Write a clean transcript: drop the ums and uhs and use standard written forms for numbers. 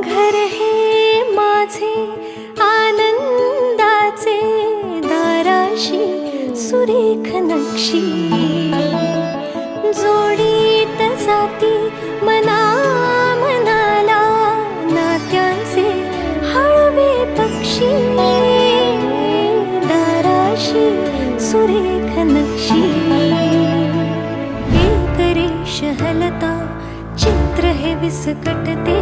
घर हे माझे आनंदाचे, दाराशी सुरेख नक्षी जोडीत जाती मना मनाला, नात्यांचे हळवे पक्षी दाराशी सुरेख नक्षी. एक रेष हलता चित्र हे विस्कटते,